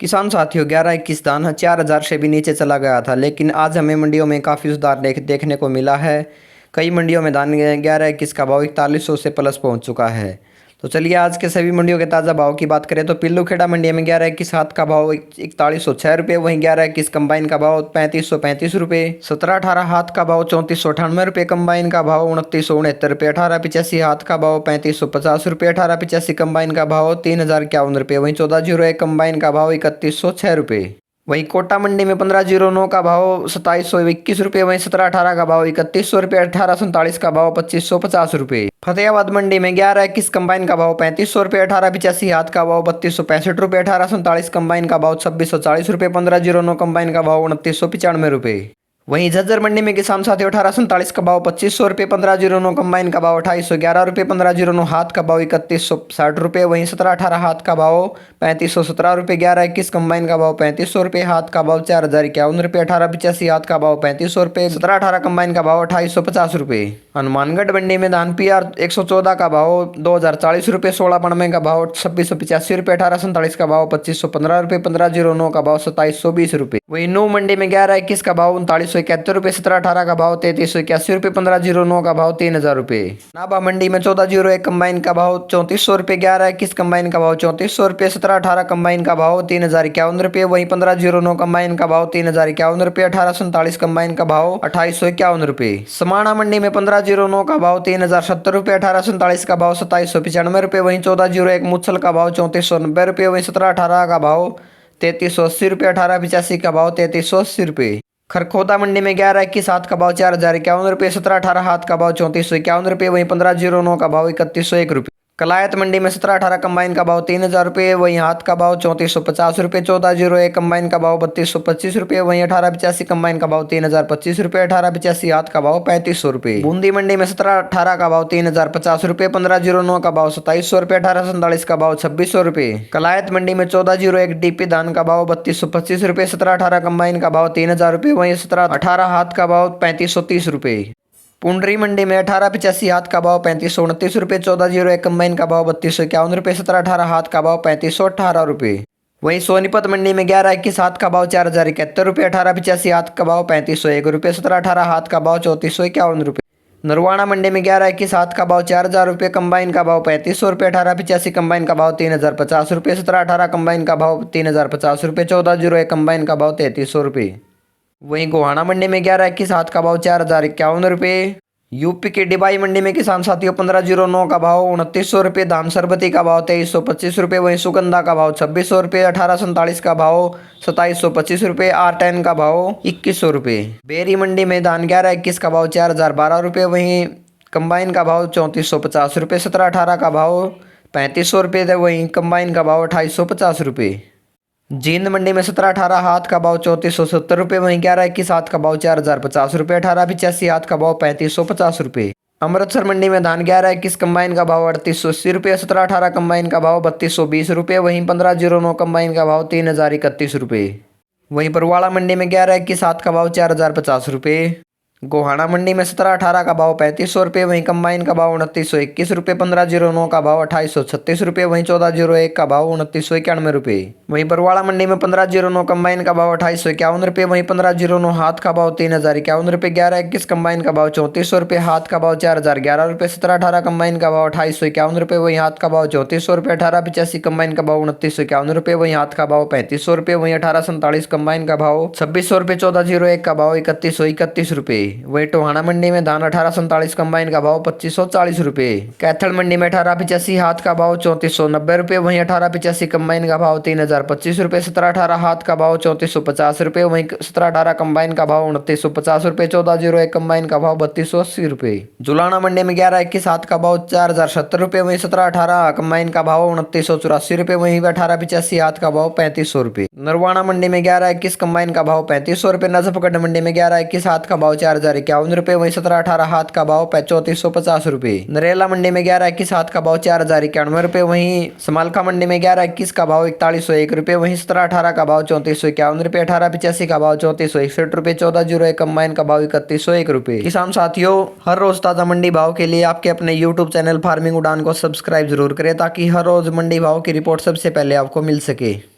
किसान साथियों, 11-21 धान 4,000 से भी नीचे चला गया था, लेकिन आज हमें मंडियों में काफ़ी सुधार देखने को मिला है। कई मंडियों में धान 11-21 का भाव 4100 से प्लस पहुंच चुका है। तो चलिए आज के सभी मंडियों के ताज़ा भाव की बात करें तो पिल्लूखेड़ा मंडी में 11-21 हाथ का भाव 4106 रुपये, वहीं 11-21 कंबाइन का भाव 3535 रुपये, 17-18 हाथ का भाव 3498 रुपये, कंबाइन का भाव 2969 रुपये, 18-85 हाथ का भाव 3550 रुपये, 18-85 कंबाइन का भाव 3051 रुपये, वहीं 1401 कंबाइन का भाव 3106 रुपये। वहीं कोटा मंडी में 1509 का भाव 2721 रुपये, वहीं 17-18 का भाव 3100 रुपये, 1847 का भाव 2550 रुपये। फतेहाबाद मंडी में 11-21 कंबाइन का भाव 3500 रुपये, 18-85 हाथ का भाव 3265 रुपये, 1847 कंबाइन का भाव 2640 रुपये, 1509 कंबाइन का भाव 2995 रुपये। वहीं झज्जर मंडी में किसान साथियों 1847 का भाव 2500 रुपये, 1509 कंबाइन का भाव 2811 रुपये, 1509 हाथ का भाव 3160 रुपये, वहीं 17-18 हाथ का भाव 3517 रुपये, 11-21 कंबाइन का भाव 3500 रुपये, हाथ का भाव 4051 रुपये, 18-85 हाथ का भाव 3500 रुपये, 17-18 कंबाइन का भाव 2850 रुपये। हनुमानगढ़ मंडी में धान PR 114 का भाव 2040 रुपये, 16 का भाव 2685 रुपये, 1847 का भाव 2515 रुपये, 1509 का भाव 2720 रुपये। वहीं नू मंडी में 11-21 का भाव 3971 रुपये, 17-18 का भाव 3381 रुपये, 1509 का भाव 3000 रुपये। नाभा मंडी में 1401 कंबाइन का भाव 3400 रुपये, 11-21 कंबाइन का भाव 3400 रुपये, 17-18 कंबाइन का भाव 3051 रुपये, वहीं 1509 कंबाइन का भाव 3051 रुपये, 1847 कंबाइन का भाव 2851 रुपये। समाणा मंडी में 1509 का भाव 3070 रुपये, 1847 का भाव 2795 रुपये, वहीं 1401 मुच्छल का भाव 3490 रुपये, वहीं 17-18 का भाव 3380 रुपये, 1885 का भाव 3380 रुपये। खरखोदा मंडी में 11-21 हाथ का भाव 4051 रुपये, 17-18 हाथ का भाव 3451 रुपये, वहीं 1509 का भाव 3101 रुपये। कलायत मंडी में 17-18 कंबाइन का भाव 3000 रुपये, वहीं हाथ का भाव 3450 रुपये, 1401 कंबाइन का भाव 3225 रुपये, वहीं 1885 कंबाइन का भाव 3025 रुपये, 1885 हाथ का भाव 3500 रुपये। बूंदी मंडी में 17-18 का भाव 3050 रुपये, 1509 का भाव 2700 रुपये, 1847 का भाव 2600 रुपये। कलायत मंडी में 1401 DP धान का भाव 3225 रुपये, 17-18 कंबाइन का भाव 3000 रुपये, वहीं 17-18 हाथ का भाव 3530 रुपये। पुंडरी मंडी में 1885 हाथ का भाव 3529 रुपये, 1401 कंबाइन का भाव 3251 रुपये, 17-18 हाथ का भाव 3518 रुपये। वहीं सोनीपत मंडी में 11-21 हाथ का भाव 4071 रुपये, 1885 हाथ का भाव 3501 रुपये, 17-18 हाथ का भाव 3451 रुपये। नरवाना मंडी में 11-21 हाथ का भाव 4000 रुपये, कंबाइन का भाव 3500 रुपये, 1885 कंबाइन का भाव 3050 रुपये, 17-18 कंबाइन का भाव 3050 रुपये, 1401 कंबाइन का भाव 3300 रुपये। वहीं गोहाना मंडी में 11-21 हाथ का भाव 4051 रुपये। यूपी के डिबाई मंडी में किसान साथियों 1509 का भाव 2900 रुपये, धान सरबती का भाव 2325 रुपये, वहीं सुगंधा का भाव 2600 रुपये, 1847 का भाव 2725 रुपये, R10 का भाव 2100 रुपये। बेरी मंडी में धान 11-21 का भाव 4012 रुपये, वहीं कंबाइन का भाव 3450 रुपये, 17-18 का भाव 3500 रुपये, वहीं कंबाइन का भाव 2850 रुपये। जींद मंडी में 17-18 हाथ का भाव 3470 रुपये, वहीं 11-21 हाथ का भाव 4050 रुपये, 1885 हाथ का भाव 3550 रुपये। अमृतसर मंडी में धान 11-21 कंबाइन का भाव 3880 रुपये, 17-18 कंबाइन का भाव 3220 रुपये, वहीं 1509 कंबाइन का भाव 3031 रुपये। वहीं बरवाड़ा मंडी में 11-21 हाथ का भाव 4050 रुपये। गोहाना मंडी में 17-18 का भाव 3500 रुपये, वहीं कंबाइन का भाव 2921 रुपये, 1509 का भाव 2836 रुपये, वहीं 1401 का भाव 2991 रुपये। वहीं बरवाड़ा मंडी में 1509 कंबाइन का भाव 2851 रुपये, वहीं 1509 हाथ का भाव 3051 रुपये, 11-21 कंबाइन का भाव 3400 रुपये, हाथ का भाव 4011 रुपये, 17-18 कंबाइन का भाव 2851 रुपये, वहीं हाथ का भाव 3400 रुपये, 1885 कंबाइन का भाव 2951 रुपये, वहीं हाथ का भाव 3500 रुपये, वहीं 1847 कंबाइन का भाव 2600 रुपये, 1401 का भाव 3131 रुपये। वहीं टोहाना मंडी में धान 1847 कंबाइन का भाव 2540 रुपये। कैथल मंडी में 1885 हाथ का भाव 3490 रुपये, वहीं 1885 कंबाइन का भाव 3025 रुपये, 17-18 हाथ का भाव 3450 रुपये, वहीं 17-18 कंबाइन का भाव 2950 रुपये, 1401 कंबाइन का भाव 3280 रुपये। जुलाना मंडी में 11-21 हाथ का भाव 4070 रुपये, वहीं 17-18 कंबाइन का भाव 2984 रुपये, वहीं 1885 हाथ का भाव 3500 रुपये। नरवाना मंडी में 11-21 कंबाइन का भाव 3500 रुपये। नजफगढ़ मंडी में 11-21 हाथ का भाव 4051 रुपये, वहीं 17-18 हाथ का भाव 3450 रुपये। नरेला मंडी में 11-21 हाथ का भाव 4091 रुपये, वहीं समालखा मंडी में 11-21 का भाव 4101 रुपये, वहीं 17-18 का भाव 3451 रुपये, 1885 का भाव 3461 रुपये, 1401 कंबाइन का भाव 3101 रुपये। किसान साथियों, हर रोज ताजा मंडी भाव के लिए आपके अपने YouTube चैनल फार्मिंग उड़ान को सब्सक्राइब जरूर करें ताकि हर रोज मंडी भाव की रिपोर्ट सबसे पहले आपको मिल सके।